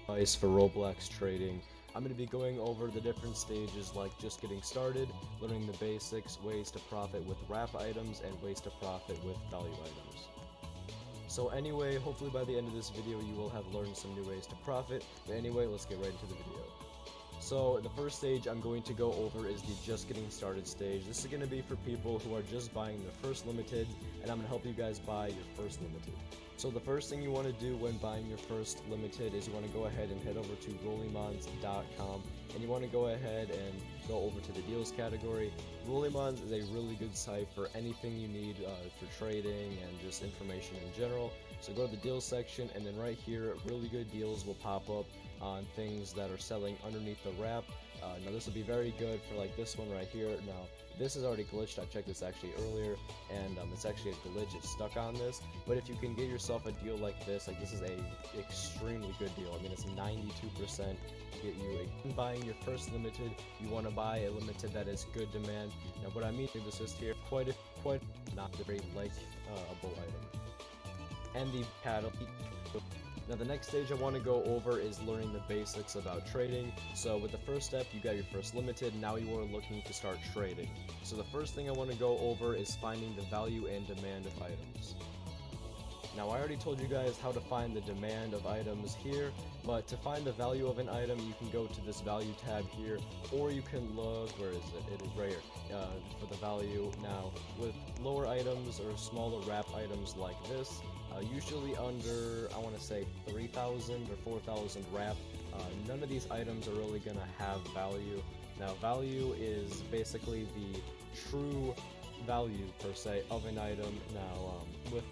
advice for ROBLOX trading. I'm going to be going over the different stages like just getting started, learning the basics, ways to profit with wrap items, and ways to profit with value items. So anyway, hopefully by the end of this video you will have learned some new ways to profit, but anyway, let's get right into the video. So the first stage I'm going to go over is the just getting started stage. This is going to be for people who are just buying their first limited, and I'm going to help you guys buy your first limited. So the first thing you want to do when buying your first limited is you want to go ahead and head over to rollymons.com, and you want to go ahead and go over to the deals category. Rollymons is a really good site for anything you need for trading and just information in general. So go to the deals section, and then right here really good deals will pop up on things that are selling underneath the wrap. Now this will be very good for like this one right here. Now this is already glitched. I checked this actually earlier, and it's actually a glitch. It's stuck on this. But if you can get yourself a deal like this is a extremely good deal. I mean, it's 92% to get you buying your first limited. You want to buy a limited that is good demand. Now what I mean is this is here quite not very like a bull item. And the paddle. Now the next stage I want to go over is learning the basics about trading. So with the first step, you got your first limited, now you are looking to start trading. So the first thing I want to go over is finding the value and demand of items. Now I already told you guys how to find the demand of items here, but to find the value of an item you can go to this value tab here, or you can look, where is it? It is right here, for the value. Now with lower items or smaller wrap items like this, usually under, I want to say 3,000 or 4,000 wrap, none of these items are really going to have value. Now value is basically the true value per se of an item. Now with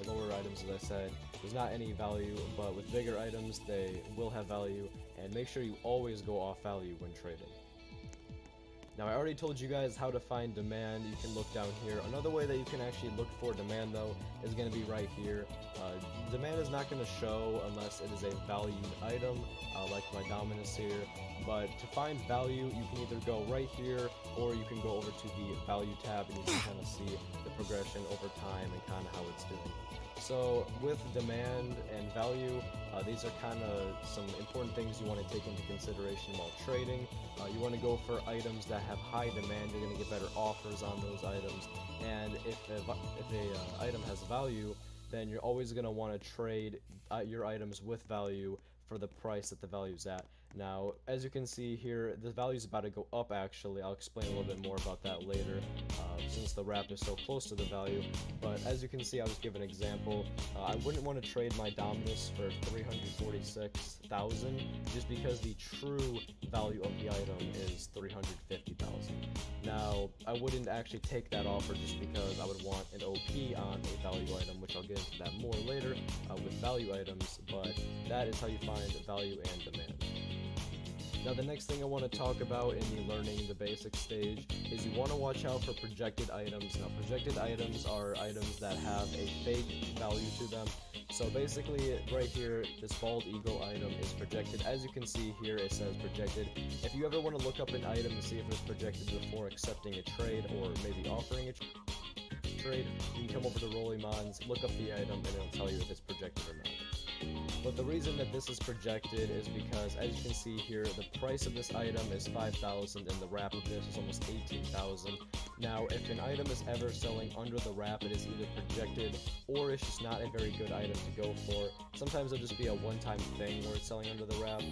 lower items, as I said, there's not any value, but with bigger items they will have value, and make sure you always go off value when trading. Now I already told you guys how to find demand. You can look down here. Another way that you can actually look for demand though is going to be right here. Demand is not going to show unless it is a valued item, like my dominance here. But to find value, you can either go right here, or you can go over to the value tab, and you can kind of see the progression over time and kind of how it's doing. So with demand and value, these are kind of some important things you want to take into consideration while trading. You want to go for items that have high demand. You're going to get better offers on those items, and if a item has value, then you're always going to want to trade your items with value for the price that the value's at. Now, as you can see here, the value's about to go up actually. I'll explain a little bit more about that later, since the wrap is so close to the value. But as you can see, I was given an example. I wouldn't want to trade my Dominus for 346,000 just because the true value of the item is 350,000. Now, I wouldn't actually take that offer just because I would want an OP on a value item, which I'll get into that more later with value items, but that is how you find value and demand. Now the next thing I want to talk about in the learning the basics stage is you want to watch out for projected items. Now projected items are items that have a fake value to them. So basically right here, this bald eagle item is projected. As you can see here, it says projected. If you ever want to look up an item to see if it's projected before accepting a trade or maybe offering a trade, you can come over to Rollymons, look up the item, and it'll tell you if it's projected or not. But the reason that this is projected is because, as you can see here, the price of this item is 5,000 and the wrap of this is almost 18,000. Now, if an item is ever selling under the wrap, it is either projected or it's just not a very good item to go for. Sometimes it'll just be a one-time thing where it's selling under the wrap,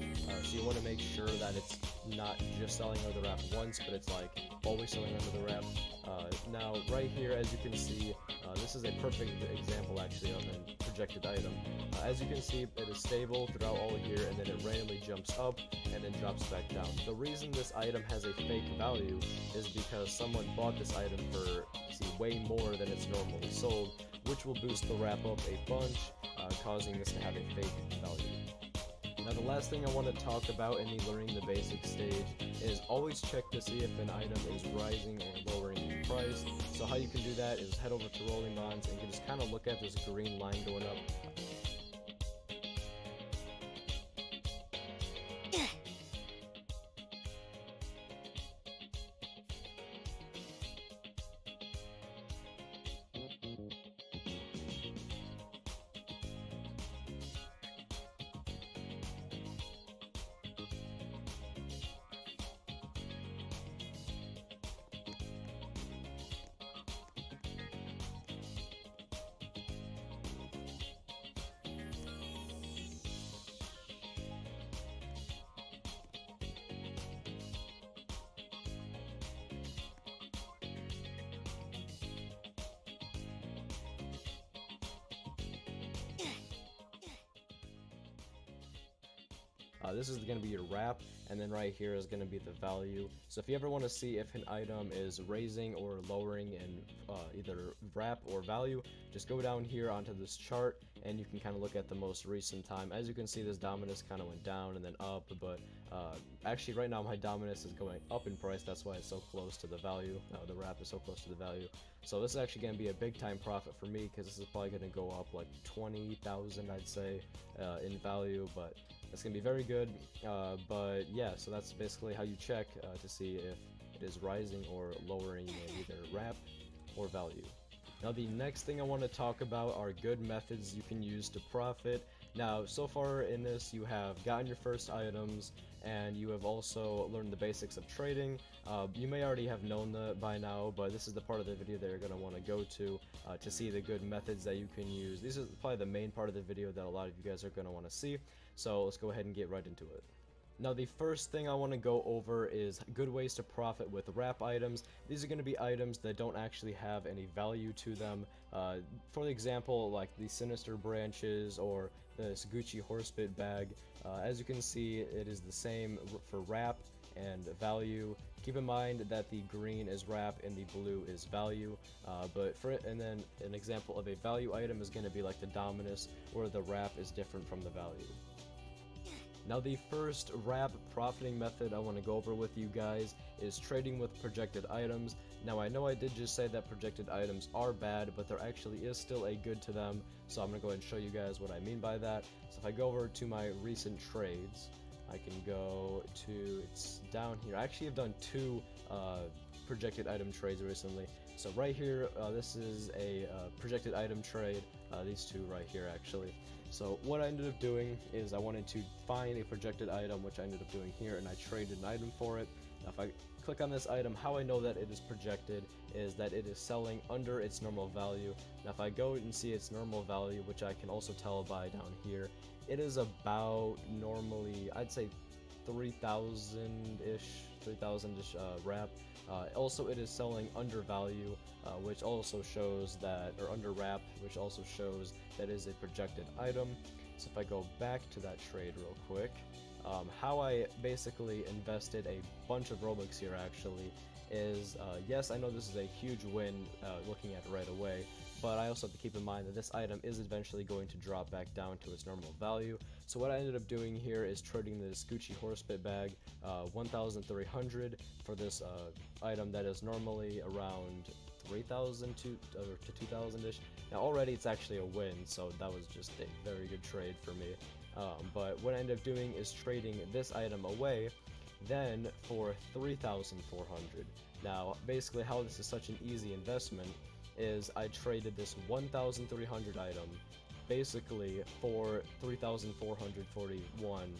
so you want to make sure that it's not just selling under the wrap once, but it's like always selling under the wrap. Now, right here, as you can see, this is a perfect example actually of a projected item. As you can see, it is stable throughout all here, and then it randomly jumps up and then drops back down. The reason this item has a fake value is because someone bought this item for way more than it's normally sold, which will boost the wrap up a bunch, causing this to have a fake value. Now the last thing I want to talk about in the learning the basics stage is always check to see if an item is rising or lowering in price. So how you can do that is head over to Rollymons, and you can just kind of look at this green line going up. This is going to be your wrap, and then right here is going to be the value. So if you ever want to see if an item is raising or lowering in either wrap or value, just go down here onto this chart, and you can kind of look at the most recent time. As you can see, this dominance kind of went down and then up, but actually right now my dominance is going up in price. That's why it's so close to the value. The wrap is so close to the value. So this is actually going to be a big time profit for me, because this is probably going to go up like 20,000, I'd say, in value, but it's going to be very good. But yeah, so that's basically how you check to see if it is rising or lowering in either wrap or value. Now the next thing I want to talk about are good methods you can use to profit. Now so far in this, you have gotten your first items, and you have also learned the basics of trading. You may already have known that by now, but this is the part of the video that you're going to want to go to see the good methods that you can use. This is probably the main part of the video that a lot of you guys are going to want to see, so let's go ahead and get right into it. Now the first thing I want to go over is good ways to profit with wrap items. These are going to be items that don't actually have any value to them. For example, like the Sinister Branches or this Gucci Horsebit bag. As you can see, it is the same for wrap and value. Keep in mind that the green is wrap and the blue is value. And then an example of a value item is going to be like the Dominus, where the wrap is different from the value. Now the first wrap profiting method I want to go over with you guys is trading with projected items. Now I know I did just say that projected items are bad, but there actually is still a good to them, so I'm going to go ahead and show you guys what I mean by that. So if I go over to my recent trades, I can go to, it's down here. I actually have done two projected item trades recently. So right here, this is a projected item trade, these two right here actually. So what I ended up doing is I wanted to find a projected item, which I ended up doing here, and I traded an item for it. Now if I click on this item, how I know that it is projected is that it is selling under its normal value. Now if I go and see its normal value, which I can also tell by down here, it is about normally, I'd say 3,000-ish wrap. Also it is selling under value, which also shows that, or under wrap, which also shows that is a projected item. So if I go back to that trade real quick, how I basically invested a bunch of Robux here actually is, yes, I know this is a huge win looking at it right away, but I also have to keep in mind that this item is eventually going to drop back down to its normal value. So what I ended up doing here is trading this Gucci Horsebit bag 1,300 for this item that is normally around 3,000 to 2,000-ish. Now already it's actually a win, so that was just a very good trade for me. But what I ended up doing is trading this item away then for 3,400. Now basically how this is such an easy investment is I traded this 1,300 item basically for 3,441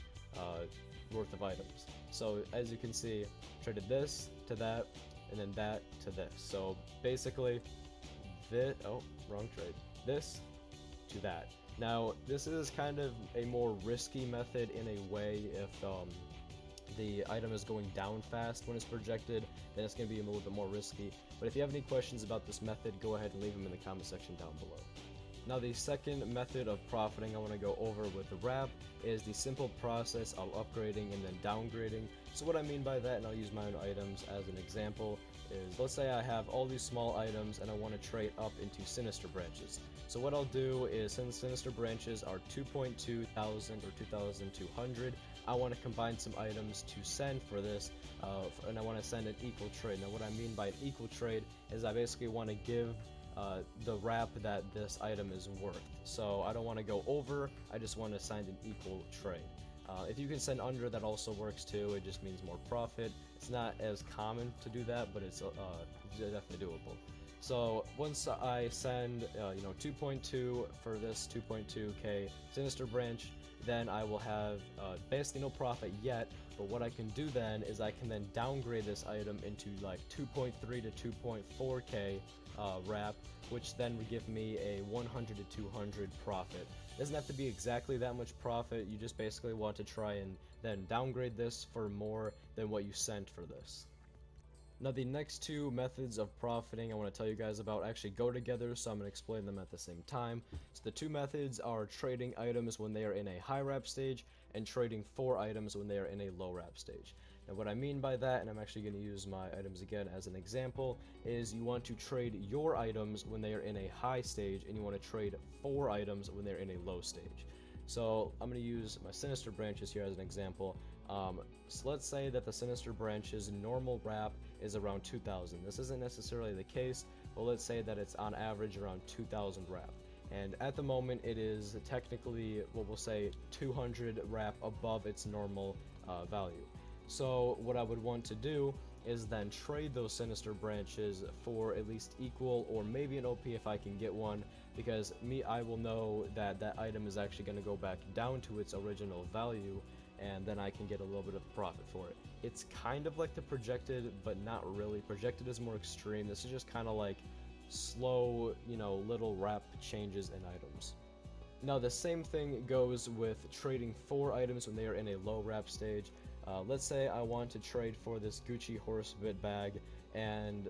worth of items. So as you can see, traded this to that, and then that to this. So basically, wrong trade. This to that. Now this is kind of a more risky method in a way. If the item is going down fast when it's projected, then it's going to be a little bit more risky. But if you have any questions about this method, go ahead and leave them in the comment section down below. Now the second method of profiting I want to go over with the wrap is the simple process of upgrading and then downgrading. So what I mean by that, and I'll use my own items as an example, is let's say I have all these small items and I want to trade up into Sinister Branches. So what I'll do is, since Sinister Branches are 2,200 or 2,200, I want to combine some items to send for this, and I want to send an equal trade. Now what I mean by an equal trade is I basically want to give the wrap that this item is worth. So I don't want to go over, I just want to send an equal trade. If you can send under, that also works too. It just means more profit. It's not as common to do that, but it's definitely doable. So once I send 2.2 for this 2.2k Sinister Branch, then I will have basically no profit yet, but what I can do then is I can then downgrade this item into like 2.3 to 2.4k wrap, which then would give me a 100 to 200 profit. It doesn't have to be exactly that much profit, you just basically want to try and then downgrade this for more than what you sent for this. Now the next two methods of profiting I want to tell you guys about actually go together, so I'm going to explain them at the same time. So the two methods are trading items when they are in a high wrap stage, and trading 4 items when they are in a low wrap stage. Now what I mean by that, and I'm actually going to use my items again as an example, is you want to trade your items when they are in a high stage, and you want to trade 4 items when they're in a low stage. So I'm going to use my Sinister branches here as an example. So let's say that the Sinister branch's normal wrap is around 2,000. This isn't necessarily the case, but let's say that it's on average around 2,000 wrap. And at the moment it is technically what we'll say 200 wrap above its normal value. So what I would want to do is then trade those Sinister branches for at least equal or maybe an OP if I can get one, because I will know that that item is actually going to go back down to its original value, and then I can get a little bit of profit for it. It's kind of like the projected, but not really. Projected is more extreme. This is just kind of like slow, little wrap changes in items. Now the same thing goes with trading 4 items when they are in a low wrap stage. Let's say I want to trade for this Gucci Horsebit bag, and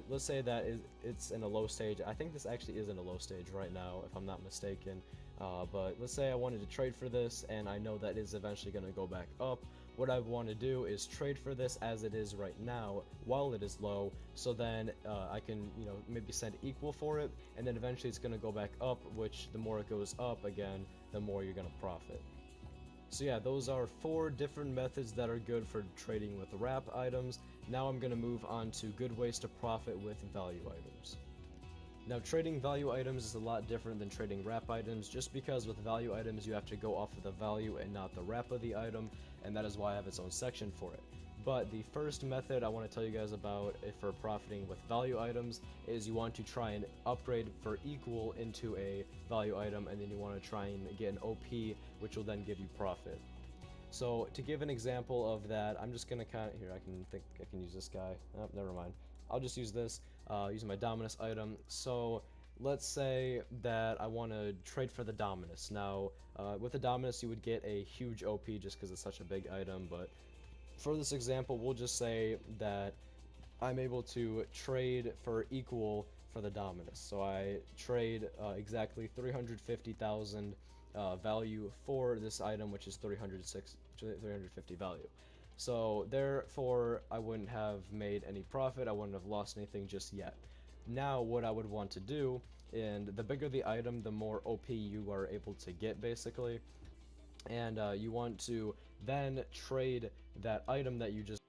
let's say that it's in a low stage. I think this actually is in a low stage right now, if I'm not mistaken. But let's say I wanted to trade for this, and I know that is eventually going to go back up. What I want to do is trade for this as it is right now while it is low, so then I can maybe send equal for it, and then eventually it's going to go back up, which the more it goes up again, the more you're going to profit. So yeah, those are 4 different methods that are good for trading with wrap items. Now I'm going to move on to good ways to profit with value items. Now trading value items is a lot different than trading wrap items, just because with value items you have to go off of the value and not the wrap of the item, and that is why I have its own section for it. But the first method I want to tell you guys about for profiting with value items is you want to try and upgrade for equal into a value item, and then you want to try and get an OP, which will then give you profit. So to give an example of that, I'm just gonna here, I can use this guy. Oh, never mind. I'll just use this, using my Dominus item. So let's say that I want to trade for the Dominus. Now, with the Dominus, you would get a huge OP just because it's such a big item, but for this example, we'll just say that I'm able to trade for equal for the Dominus. So I trade exactly 350,000 value for this item, which is 350 value. So therefore, I wouldn't have made any profit, I wouldn't have lost anything just yet. Now what I would want to do, and the bigger the item, the more OP you are able to get basically, and you want to then trade that item that you just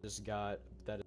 just got that